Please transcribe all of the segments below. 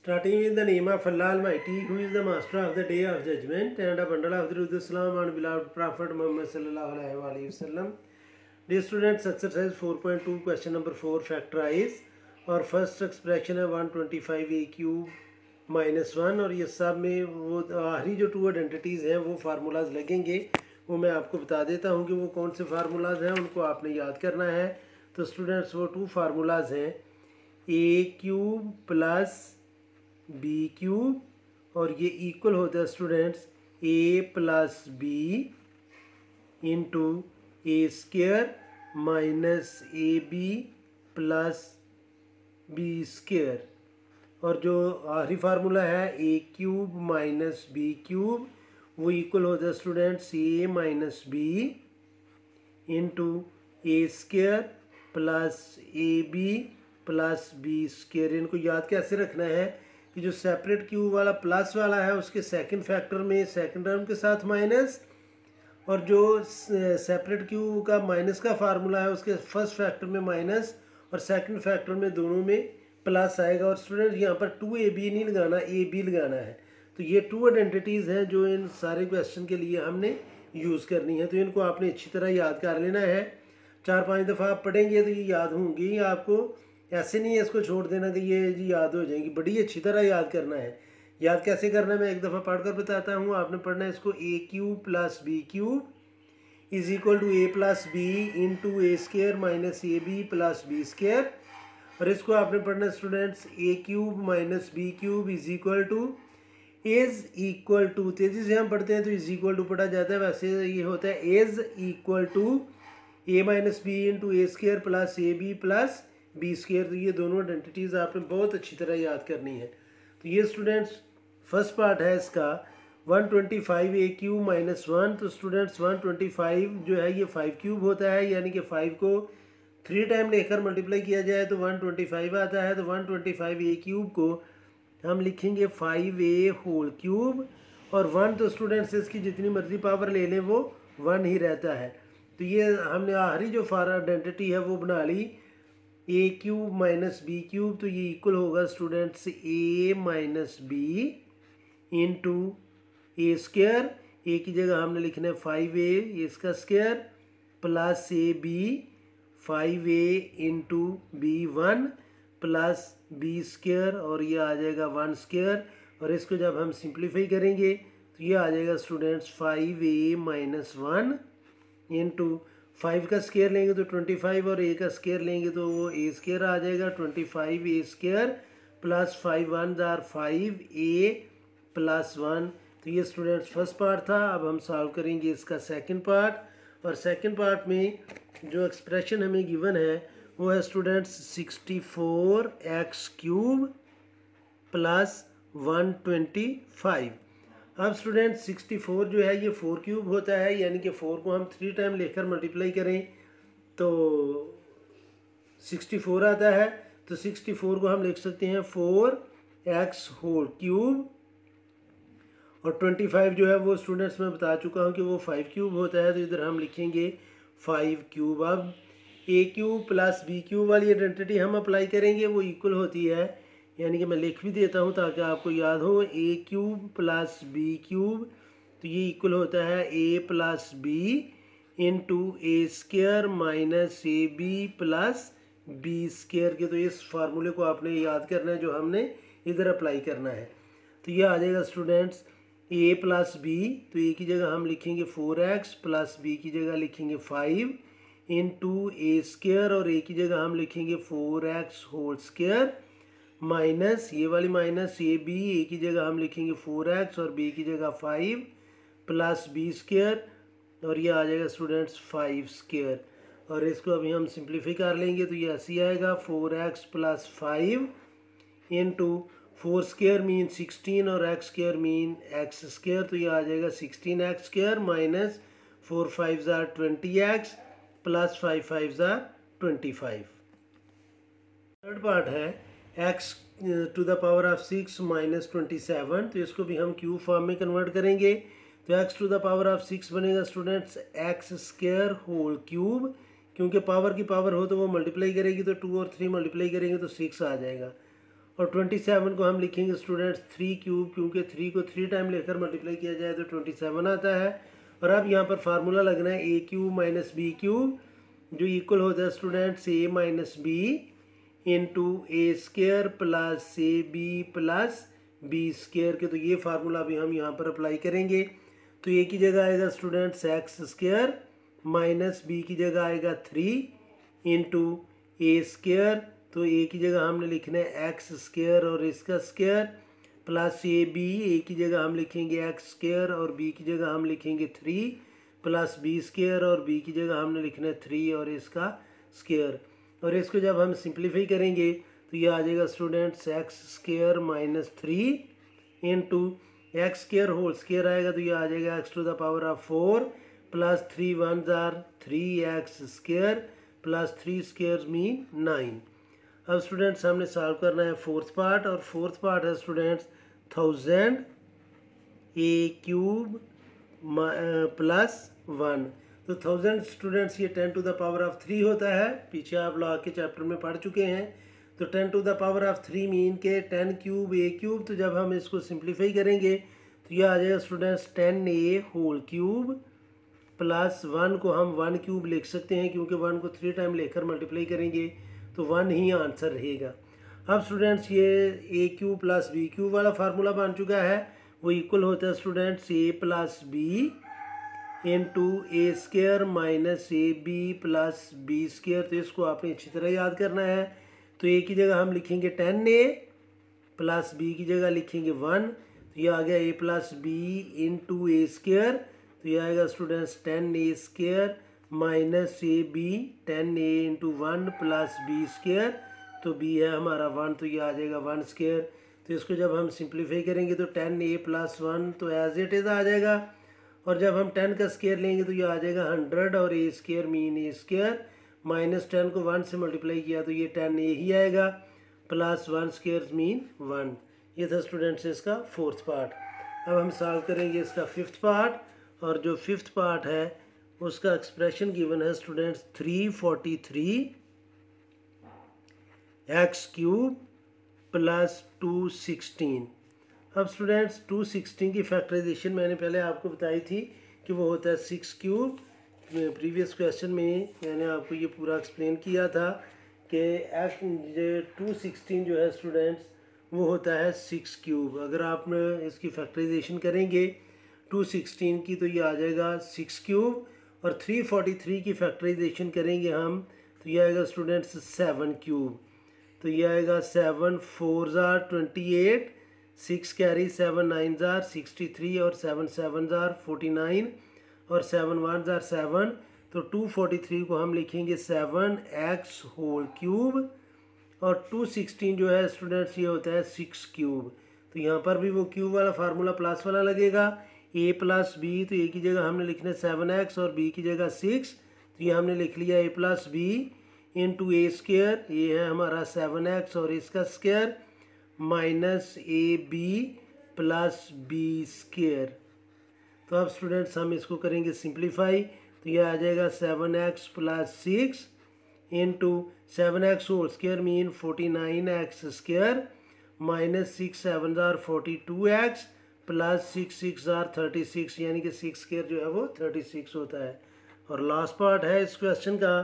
Starting with the name of Allah Almighty, who is the master of the day of judgment and a bundle of the truth Islam and beloved Prophet Muhammad sallallahu alaihi wasallam. Dear students, exercise 4.2 question number 4 factorize और first expression है 125a cube -1 और ये सब में वो आखिरी जो to identities हैं वो फार्मूलाज लगेंगे। वो मैं आपको बता देता हूँ कि वो कौन से फार्मूलाज हैं, उनको आपने याद करना है। तो स्टूडेंट्स वो टू फार्मूलाज हैं a cube plus B cube और ये इक्वल होता है students a plus B into A square minus A B plus B square. और जो आखिरी फार्मूला है A cube minus B cube वो इक्वल होता है students A minus B into A square plus A B plus B square. इनको याद कैसे रखना है कि जो सेपरेट क्यूब वाला प्लस वाला है उसके सेकंड फैक्टर में सेकंड टर्म के साथ माइनस, और जो सेपरेट क्यूब का माइनस का फार्मूला है उसके फर्स्ट फैक्टर में माइनस और सेकंड फैक्टर में दोनों में प्लस आएगा। और स्टूडेंट यहाँ पर 2ab नहीं लगाना, ab लगाना है। तो ये टू आइडेंटिटीज़ हैं जो इन सारे क्वेश्चन के लिए हमने यूज़ करनी है। तो इनको आपने अच्छी तरह याद कर लेना है। 4-5 दफ़ा आप पढ़ेंगे तो ये याद होंगी आपको, ऐसे नहीं है इसको छोड़ देना कि ये जी याद हो जाएंगी। बड़ी अच्छी तरह याद करना है। याद कैसे करना है मैं एक दफ़ा पढ़कर बताता हूँ। आपने पढ़ना है इसको a cube plus B cube is equal to a plus B into A square minus A B plus B square. और इसको आपने पढ़ना है students a cube minus B cube is equal to तेज़ी से हम पढ़ते हैं तो इज इक्वल टू पढ़ा जाता है, वैसे ये होता है is equal to a minus B into A square plus A B plus B square. तो ये दोनों आइडेंटिटीज़ आपने बहुत अच्छी तरह याद करनी है। तो ये स्टूडेंट्स फर्स्ट पार्ट है इसका 125a क्यूब -1। तो स्टूडेंट्स 125 जो है ये 5 क्यूब होता है, यानी कि 5 को 3 टाइम लेकर मल्टीप्लाई किया जाए तो 125 आता है। तो 125a क्यूब को हम लिखेंगे 5a होल क्यूब और 1 तो स्टूडेंट्स इसकी जितनी मर्जी पावर ले लें वो 1 ही रहता है। तो ये हमने आखिरी जो आइडेंटिटी है वो बना ली a cube minus B cube. तो ये इक्वल होगा students a minus B into A square. A की जगह हमने लिखना है 5a इसका स्क्र प्लस ए B 5a into B 1 plus B square और ये आ जाएगा 1 स्क्र। और इसको जब हम सिंप्लीफाई करेंगे तो ये आ जाएगा स्टूडेंट्स 5a माइनस 1 इंटू 5 का स्क्र लेंगे तो 25 और a का स्क्र लेंगे तो वो a स्क्र आ जाएगा 25a square plus 5 1 5a plus 1। तो ये स्टूडेंट्स फर्स्ट पार्ट था। अब हम सॉल्व करेंगे इसका सेकंड पार्ट। और सेकंड पार्ट में जो एक्सप्रेशन हमें गिवन है वो है स्टूडेंट्स 64x क्यूब प्लस 125। अब स्टूडेंट्स 64 जो है ये 4 क्यूब होता है, यानी कि 4 को हम 3 टाइम लेकर मल्टीप्लाई करें तो 64 आता है। तो 64 को हम लिख सकते हैं 4x होल क्यूब और 25 जो है वो स्टूडेंट्स मैं बता चुका हूँ कि वो 5 क्यूब होता है। तो इधर हम लिखेंगे 5 क्यूब। अब a cube plus B cube वाली आइडेंटिटी हम अप्लाई करेंगे, वो इक्वल होती है, यानी कि मैं लिख भी देता हूँ ताकि आपको याद हो। a cube plus B cube तो ये इक्वल होता है a plus B into A square minus A B plus B square के। तो इस फार्मूले को आपने याद करना है जो हमने इधर अप्लाई करना है। तो ये आ जाएगा स्टूडेंट्स a प्लस बी, तो a की जगह हम लिखेंगे 4x प्लस b की जगह लिखेंगे 5 इंटू ए स्क्र और a की जगह हम लिखेंगे 4x होल स्क्र माइनस ये वाली माइनस ए बी, a की जगह हम लिखेंगे 4x और b की जगह 5 प्लस b स्क्र और ये आ जाएगा स्टूडेंट्स 5 स्क्र। और इसको अभी हम सिंप्लीफाई कर लेंगे तो ये ऐसे आएगा 4x plus 5 into 4 square mean 16 और x square mean x square. तो ये आ जाएगा 16x square minus 4 5 20x plus 5 5 25। Third part है x to the power of 6 minus 27। तो इसको भी हम क्यूब फॉर्म में कन्वर्ट करेंगे तो x to the power of 6 बनेगा students x square whole cube, क्योंकि पावर की पावर हो तो वो मल्टीप्लाई करेगी तो 2 और 3 मल्टीप्लाई करेंगे तो 6 आ जाएगा। और 27 को हम लिखेंगे स्टूडेंट्स 3 क्यूब, क्योंकि 3 को 3 टाइम लेकर मल्टीप्लाई किया जाए तो 27 आता है। और अब यहाँ पर फार्मूला लगना है A cube minus B cube, जो इक्वल होता है students A minus B into A square plus A B plus B square के। तो ये फार्मूला अभी हम यहाँ पर अप्लाई करेंगे। तो ए की जगह आएगा students x square minus B की जगह आएगा 3 इंटू ए स्क्र, तो ए की जगह हमने लिखना है एक्स स्क्र और इसका स्क्र प्लस ए की जगह हम लिखेंगे एक्स स्क्र और बी की जगह हम लिखेंगे 3 प्लस बी स्क्र और बी की जगह हमने लिखना है 3 और इसका स्क्र। और इसको जब हम सिंप्लीफाई करेंगे तो ये आ जाएगा students x square minus 3 into x square whole square आएगा तो ये आ जाएगा x to the power of 4 plus 3 1s आर 3x square plus 3 square mean 9। अब स्टूडेंट्स हमने सॉल्व करना है फोर्थ पार्ट, और फोर्थ पार्ट है स्टूडेंट्स 1000 ए क्यूब प्लस 1। तो 1000 स्टूडेंट्स ये 10 टू द पावर ऑफ 3 होता है, पीछे आप लॉ के चैप्टर में पढ़ चुके हैं। तो 10 to the power of 3 mean के 10 क्यूब ए क्यूब, तो जब हम इसको सिंप्लीफाई करेंगे तो ये आ जाएगा स्टूडेंट्स 10 ए होल क्यूब प्लस 1 को हम 1 क्यूब लिख सकते हैं, क्योंकि 1 को 3 टाइम लेकर मल्टीप्लाई करेंगे तो 1 ही आंसर रहेगा। अब स्टूडेंट्स ये A cube plus B cube वाला फार्मूला बन चुका है, वो इक्वल होता है students A plus B into A square minus A B plus B square. तो इसको आपने अच्छी तरह याद करना है। तो ए की जगह हम लिखेंगे 10a प्लस बी की जगह लिखेंगे 1, तो ये आ गया A plus B into A square, तो ये आएगा students 10a square minus A B 10a into 1 plus B square, तो बी है हमारा 1, तो ये आ जाएगा 1 स्क्र। तो इसको जब हम सिंप्लीफाई करेंगे तो 10a प्लस 1 तो एज इट इज़ आ जाएगा, और जब हम 10 का स्क्वायर लेंगे तो ये आ जाएगा 100 और ए स्क्वायर मीन ए स्क्वायर माइनस 10 को 1 से मल्टीप्लाई किया तो ये 10a ही आएगा प्लस 1 स्क्वायर मीन 1। ये था स्टूडेंट्स इसका फोर्थ पार्ट। अब हम सॉल्व करेंगे इसका फिफ्थ पार्ट, और जो फिफ्थ पार्ट है उसका एक्सप्रेशन गिवन है स्टूडेंट्स 343 एक्स क्यूब प्लस 216। अब स्टूडेंट्स 216 की फैक्टराइजेशन मैंने पहले आपको बताई थी कि वो होता है 6 क्यूब। प्रीवियस क्वेश्चन में मैंने आपको ये पूरा एक्सप्लेन किया था कि 216 जो है स्टूडेंट्स वो होता है 6 क्यूब। अगर आप इसकी फैक्टराइजेशन करेंगे 216 की तो ये आ जाएगा 6 क्यूब, और 343 की फैक्टराइजेशन करेंगे हम तो ये आएगा स्टूडेंट्स 7 क्यूब। तो ये आएगा 7 4s are 28, 6 carry 7 9s are 63 और 7 7s आर 49 और 7 1s आर 7। तो 243 को हम लिखेंगे 7x होल क्यूब, और 216 जो है स्टूडेंट्स ये होता है 6 क्यूब। तो यहाँ पर भी वो क्यूब वाला फार्मूला प्लस वाला लगेगा, a प्लस बी, तो a की जगह हमने लिखना है 7x और b की जगह 6, तो ये हमने लिख लिया a plus B into A square, ये है हमारा 7x और इसका square minus A B plus B square. तो अब स्टूडेंट्स हम इसको करेंगे सिंप्लीफाई, तो ये आ जाएगा 7x प्लस 6 इंटू 7x whole square mean 49x square minus 6 7s are 42x plus 6 6s are 36, यानी कि 6 स्क्र जो है वो 36 होता है। और लास्ट पार्ट है इस क्वेश्चन का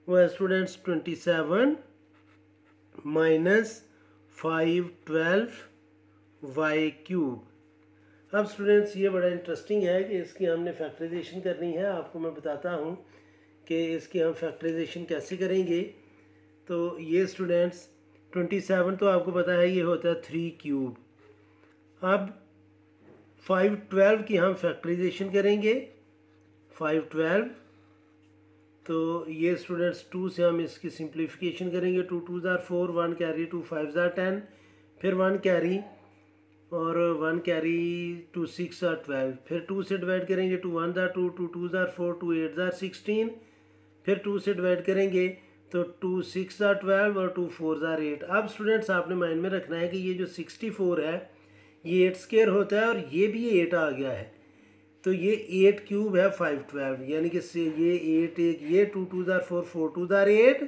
वो है स्टूडेंट्स 27 माइनस 512 वाई क्यूब। अब स्टूडेंट्स ये बड़ा इंटरेस्टिंग है कि इसकी हमने फैक्टराइजेशन करनी है। आपको मैं बताता हूँ कि इसकी हम फैक्टराइजेशन कैसे करेंगे। तो ये स्टूडेंट्स 27 तो आपको पता है ये होता है 3 क्यूब। अब 512 की हम फैक्टराइजेशन करेंगे 512, तो ये स्टूडेंट्स 2 से हम इसकी सिंप्लीफिकेशन करेंगे। 2 2s are 4, 1 carry 2 5s are 10, फिर 1 कैरी और 1 कैरी 2 6 आर 12, फिर 2 से डिवाइड करेंगे 2 1s are 2, 2 2s are 4, 2 8s are 16, फिर 2 से डिवाइड करेंगे तो 2 6 आर 12 और 2 4s आर 8। अब स्टूडेंट्स आपने माइंड में रखना है कि ये जो 64 है ये 8 स्क्वायर होता है और ये भी 8 आ गया है, तो ये 8 क्यूब है 512, यानी कि ये 8 1 ये 2 2s आर 4, 4 2s आर 8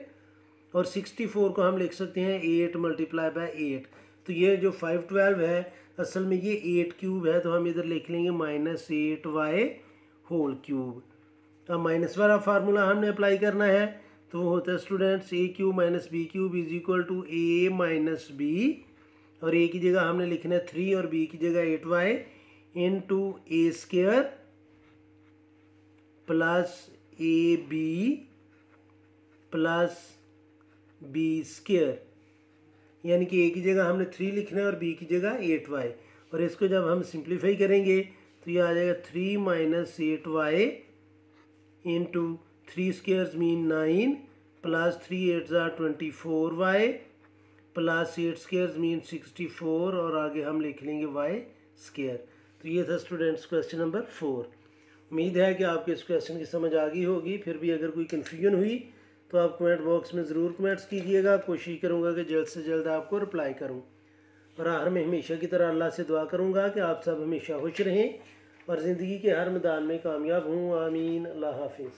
और 64 को हम लिख सकते हैं 8 मल्टीप्लाई बाय 8। तो ये जो 512 है असल में ये 8 क्यूब है, तो हम इधर लिख लेंगे -8y होल क्यूब। अब माइनस वाला फार्मूला हमने अप्लाई करना है, तो वो होता है students a cube minus B cube is equal to a minus b, और a की जगह हमने लिखना है 3 और b की जगह 8y into a square plus A B plus b square, यानी कि a की जगह हमने 3 लिखना है और b की जगह 8y, और इसको जब हम सिंप्लीफाई करेंगे तो ये आ जाएगा 3 minus 8y into 3 squares mean 9 plus 3 8 ज़ा 24y प्लस 8 स्क्वायर्स मीन 64, और आगे हम लिख लेंगे y स्क्वायर। तो ये था स्टूडेंट्स क्वेश्चन नंबर 4। उम्मीद है कि आपको इस क्वेश्चन की समझ आ गई होगी। फिर भी अगर कोई कन्फ्यूजन हुई तो आप कमेंट बॉक्स में ज़रूर कमेंट्स कीजिएगा। कोशिश करूँगा कि जल्द से जल्द आपको रिप्लाई करूँ। और आखिर में हमेशा की तरह अल्लाह से दुआ करूँगा कि आप सब हमेशा खुश रहें और ज़िंदगी के हर मैदान में कामयाब हों। आमीन। अल्लाह हाफिज़।